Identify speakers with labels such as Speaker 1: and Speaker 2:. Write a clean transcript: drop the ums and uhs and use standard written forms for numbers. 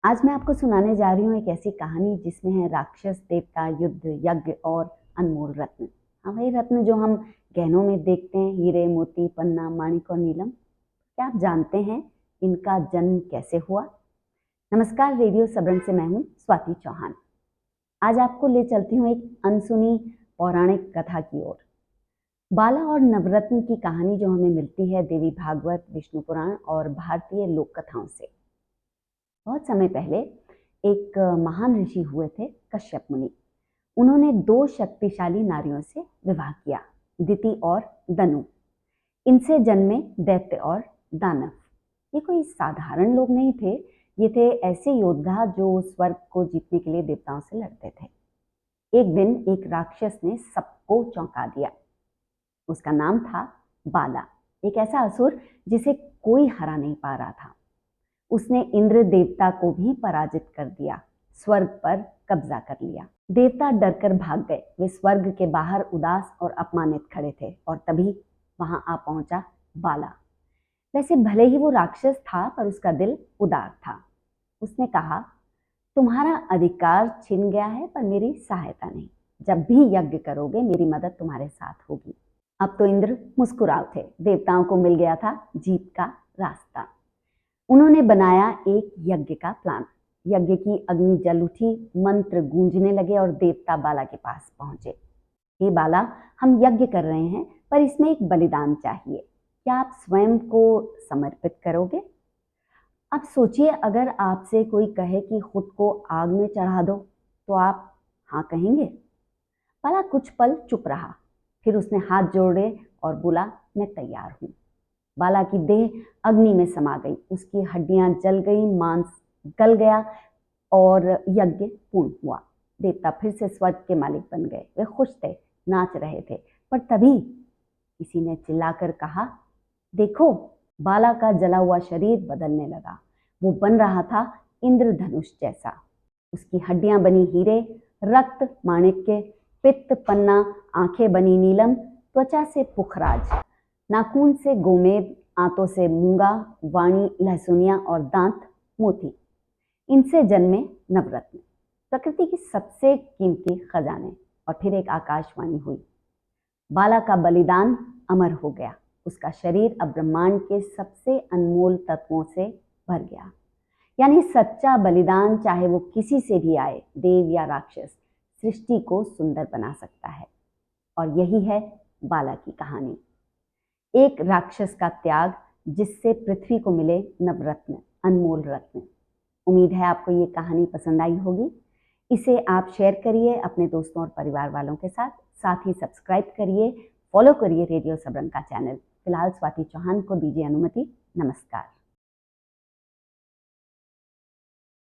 Speaker 1: आज मैं आपको सुनाने जा रही हूँ एक ऐसी कहानी जिसमें है राक्षस, देवता, युद्ध, यज्ञ और अनमोल रत्न। हाँ, वही रत्न जो हम गहनों में देखते हैं, हीरे, मोती, पन्ना, माणिक और नीलम। क्या आप जानते हैं इनका जन्म कैसे हुआ? नमस्कार, रेडियो सबरंग से मैं हूँ स्वाति चौहान। आज आपको ले चलती हूँ एक अनसुनी पौराणिक कथा की ओर। बाला और नवरत्न की कहानी जो हमें मिलती है देवी भागवत, विष्णु पुराण और भारतीय लोक कथाओं से। बहुत समय पहले एक महान ऋषि हुए थे, कश्यप मुनि। उन्होंने दो शक्तिशाली नारियों से विवाह किया, दिति और दनु। इनसे जन्मे दैत्य और दानव। ये कोई साधारण लोग नहीं थे, ये थे ऐसे योद्धा जो स्वर्ग को जीतने के लिए देवताओं से लड़ते थे। एक दिन एक राक्षस ने सबको चौंका दिया। उसका नाम था बाला, एक ऐसा असुर जिसे कोई हरा नहीं पा रहा था। उसने इंद्र देवता को भी पराजित कर दिया, स्वर्ग पर कब्जा कर लिया। देवता डरकर भाग गए। वे स्वर्ग के बाहर उदास और अपमानित खड़े थे और तभी वहां आ पहुंचा बाला। वैसे भले ही वो राक्षस था, पर उसका दिल उदार था। उसने कहा, तुम्हारा अधिकार छिन गया है, पर मेरी सहायता नहीं। जब भी यज्ञ करोगे मेरी मदद तुम्हारे साथ होगी। अब तो इंद्र मुस्कुरा उठे। देवताओं को मिल गया था जीत का रास्ता। उन्होंने बनाया एक यज्ञ का प्लान। यज्ञ की अग्नि जल उठी, मंत्र गूंजने लगे और देवता बाला के पास पहुंचे। हे बाला, हम यज्ञ कर रहे हैं, पर इसमें एक बलिदान चाहिए। क्या आप स्वयं को समर्पित करोगे? अब सोचिए, अगर आपसे कोई कहे कि खुद को आग में चढ़ा दो, तो आप हाँ कहेंगे? बाला कुछ पल चुप रहा, फिर उसने हाथ जोड़े और बोला, मैं तैयार हूं। बाला की देह अग्नि में समा गई, उसकी हड्डियां जल गई, मांस गल गया और यज्ञ पूर्ण हुआ। देवता फिर से स्वर्ग के मालिक बन गए। वे खुश थे, नाच रहे थे। पर तभी किसी ने चिल्लाकर कहा, देखो, बाला का जला हुआ शरीर बदलने लगा। वो बन रहा था इंद्रधनुष जैसा। उसकी हड्डियां बनी हीरे, रक्त माणिक्य, पित्त पन्ना, आंखें बनी नीलम, त्वचा से पुखराज, नाखून से गोमेद, आंतों से मूंगा, वाणी लहसुनिया और दांत मोती। इनसे जन्मे नवरत्न, प्रकृति की सबसे कीमती खजाने। और फिर एक आकाशवाणी हुई, बाला का बलिदान अमर हो गया। उसका शरीर अब ब्रह्मांड के सबसे अनमोल तत्वों से भर गया। यानी सच्चा बलिदान, चाहे वो किसी से भी आए, देव या राक्षस, सृष्टि को सुंदर बना सकता है। और यही है बाला की कहानी। एक राक्षस का त्याग, जिससे पृथ्वी को मिले नवरत्न, अनमोल रत्न। उम्मीद है आपको ये कहानी पसंद आई होगी। इसे आप शेयर करिए अपने दोस्तों और परिवार वालों के साथ। साथ ही सब्सक्राइब करिए, फॉलो करिए रेडियो सबरंग का चैनल। फिलहाल स्वाति चौहान को दीजिए अनुमति। नमस्कार।